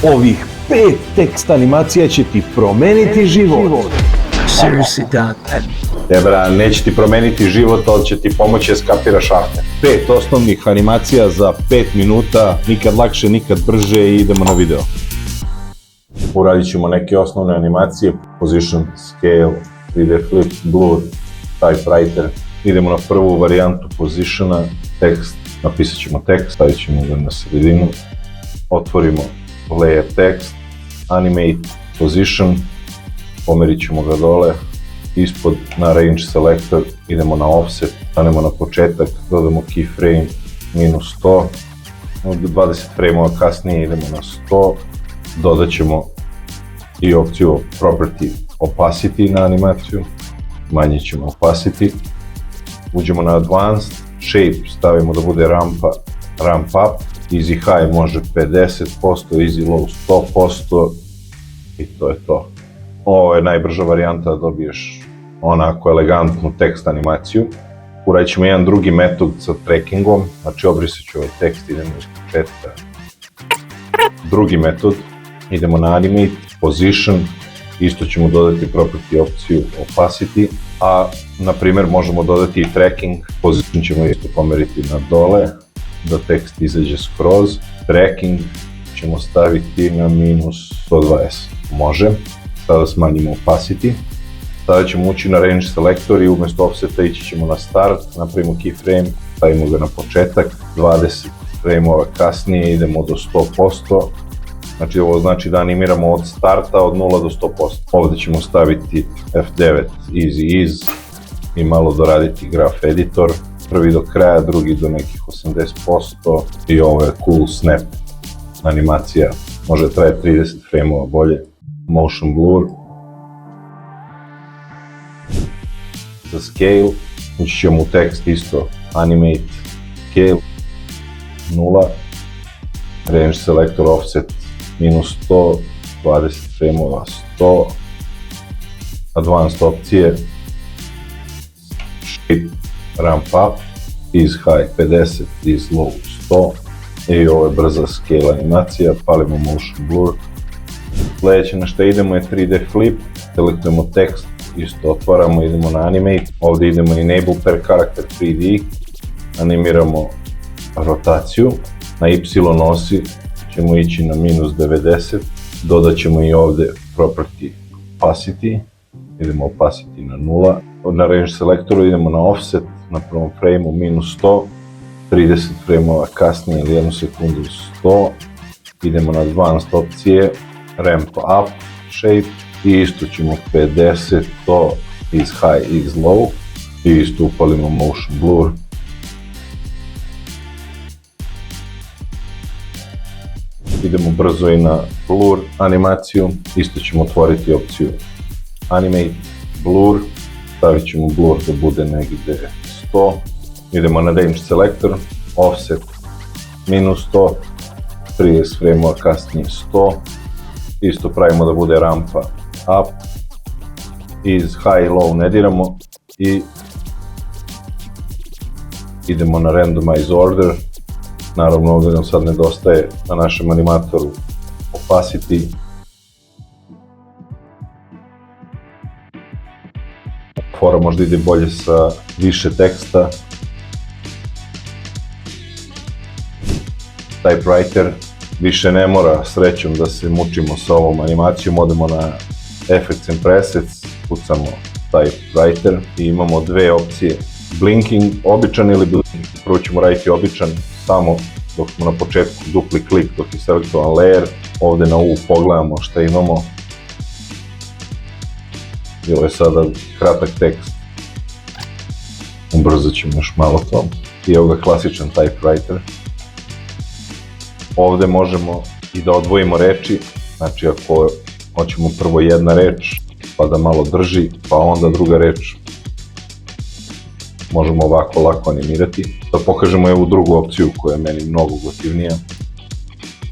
Ovih 5 tekst animacija će ti promeniti život. Seriously, Dad. Debra, neće ti promeniti život, ali će ti pomoći da skapiraš after. 5 osnovnih animacija za 5 minuta, nikad lakše, nikad brže i idemo na video. Uradit ćemo neke osnovne animacije, position, scale, 3D flip, blur, typewriter. Idemo na prvu varijantu positiona, tekst, napisat ćemo tekst, stavit ćemo ga na sredinu, otvorimo layer text, animate, position, pomerit ćemo ga dole, ispod na range selector, idemo na offset, stanemo na početak, dodamo keyframe -100, 20 frame-ova kasnije idemo na 100, dodat ćemo i opciju property opacity na animaciju, manjit ćemo opacity, uđemo na advanced, shape stavimo da bude ramp up, easy high može 50%, easy low 100% i to je to. Ovo je najbrža varijanta da dobiješ onako elegantnu tekst animaciju. Uradit ćemo jedan drugi metod sa trackingom, znači obrisat ću ovaj tekst, idemo iz početka. Drugi metod, idemo na animate, position, isto ćemo dodati property opciju opacity, a na primjer možemo dodati i tracking, position ćemo isto pomeriti na dole, da tekst izađe skroz, tracking ćemo staviti na -120, može. Sada smanjimo opacity, sada ćemo ući na range selector i umjesto offseta ići ćemo na start, napravimo keyframe, stavimo ga na početak, 20 frame-ova kasnije idemo do 100%, znači ovo znači da animiramo od starta od 0 do 100%. Ovdje ćemo staviti F9 easy ease i malo doraditi graph editor, prvi do kraja, drugi do nekih 80% i ovo je cool snap animacija, može traje 30 frame-ova bolje. Motion blur. Za scale, ući ćemo u tekst isto, animate, scale, 0, range selector offset, -100, 20 frame-ova 100, advanced opcije, shape, ramp up, ease high 50, ease low 100 i ovo je brza scale animacija, palimo motion blur. Sljedeće na što idemo je 3D flip, selektujemo tekst, isto otvaramo, idemo na animate, ovdje idemo enable per character 3D, animiramo rotaciju, na Y osi ćemo ići na -90, dodat ćemo i ovdje property opacity, idemo opacity na 0, na range selektoru idemo na offset, na prvom frame-u -100, 30 frame-ova kasnije ili 1 sekundu 100, idemo na advanced opcije, ramp up shape i isto ćemo 50, to is high, is low i isto upalimo motion blur. Idemo brzo i na blur animaciju, isto ćemo otvoriti opciju animate, blur, stavit ćemo blur da bude negdje 100, idemo na range selector, offset -100, 30 frame-ova kasnije 100, isto pravimo da bude rampa up, iz high low ne diramo i idemo na randomize order, naravno ovdje nam sad nedostaje na našem animatoru opacity, fora možda ide bolje sa više teksta, typewriter, više ne mora srećom da se mučimo sa ovom animacijom, odemo na Effects and Presets, pucamo Typewriter i imamo dve opcije, blinking, običan ili blinking. Prvo ćemo raditi običan, samo dok smo na početku dupli klik dok je selektovan layer, ovdje na U pogledamo šta imamo. I ovo je sada kratak tekst, ubrzat ćemo još malo to. I evo ga klasičan Typewriter. Ovdje možemo i da odvojimo reči, znači ako hoćemo prvo jedna reč, pa da malo drži, pa onda druga reč, možemo ovako lako animirati. Da pokažemo ovu drugu opciju koja je meni mnogo gotivnija.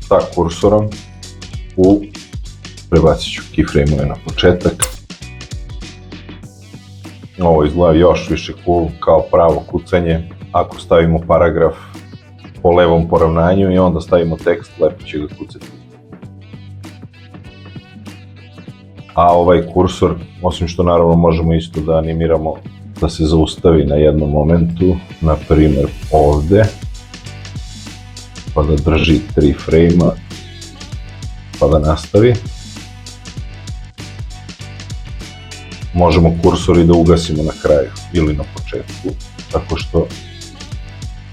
Sa kursorom prebacit ću keyframe-ove na početak. Ovo izgleda još više cool, kao pravo kucanje. Ako stavimo paragraf po levom poravnanju i onda stavimo tekst, lepo će ga kucati. A ovaj kursor, osim što naravno možemo isto da animiramo da se zaustavi na jednom momentu, na primjer ovde, pa da drži 3 frame-a, pa da nastavi. Možemo kursor i da ugasimo na kraju ili na početku, tako što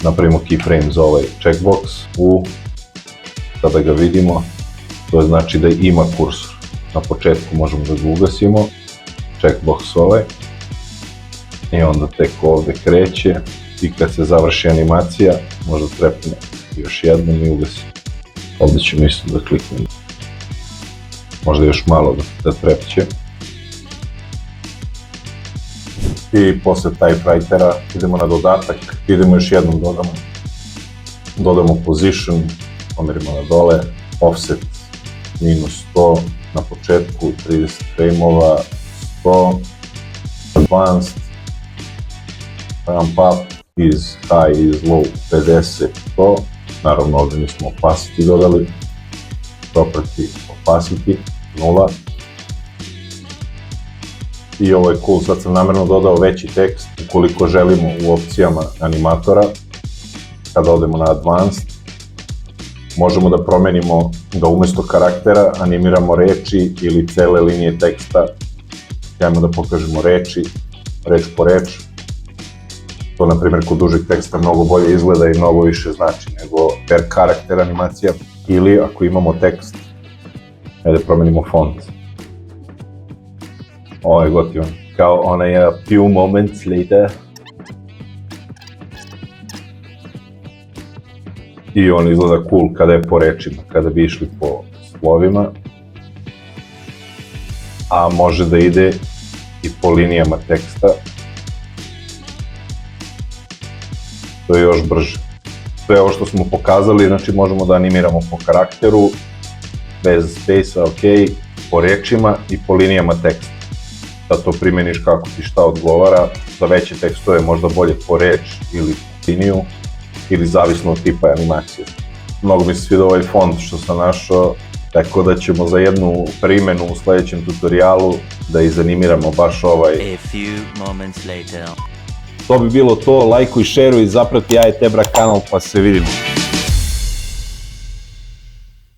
napravimo keyframe za ovaj checkbox kada ga vidimo, to znači da ima kursor. Na početku možemo da ga ugasimo, checkbox ovaj, i onda tek ovde kreće i kad se završi animacija možda trepne još jednom i ugasi. Ovde ćemo isto da kliknemo, možda još malo da trepće. I posle typewritera idemo na dodatak, idemo još jednom dodamo position, pomerimo na dole, offset -100, na početku 30 frame-ova, 100, advanced, ramp up, is high, is low, 50, 100, naravno ovde nismo opacity dodali, property opacity, 0. I ovo je cool, sad sam namjerno dodao veći tekst, ukoliko želimo u opcijama animatora, kada odemo na advanced, možemo da promenimo da umesto karaktera animiramo reči ili cele linije teksta. Ajmo da pokažemo reči, reč po reč. To, na primjer, kod dužeg teksta mnogo bolje izgleda i mnogo više znači nego per karakter animacija. Ili ako imamo tekst, ajde promenimo font. Ovo je gotivan. Kao onaj a few moments later. I on izgleda cool kada je po rečima, kada bi išli po slovima. A može da ide i po linijama teksta. To je još brže. Sve ovo što smo pokazali, znači možemo da animiramo po karakteru, bez space-a, ok, po rečima i po linijama teksta. Da to primjeniš kako ti šta odgovara, za veće tekstove možda bolje po reč ili po liniju, ili zavisno od tipa animacije. Mnogo mi se sviđa ovaj font što sam našao, tako da ćemo za jednu primjenu u sledećem tutorijalu da izanimiramo baš ovaj. A few moments later. To bi bilo to, lajkuj, šeruj, zaprati Ja i Tebra kanal pa se vidimo.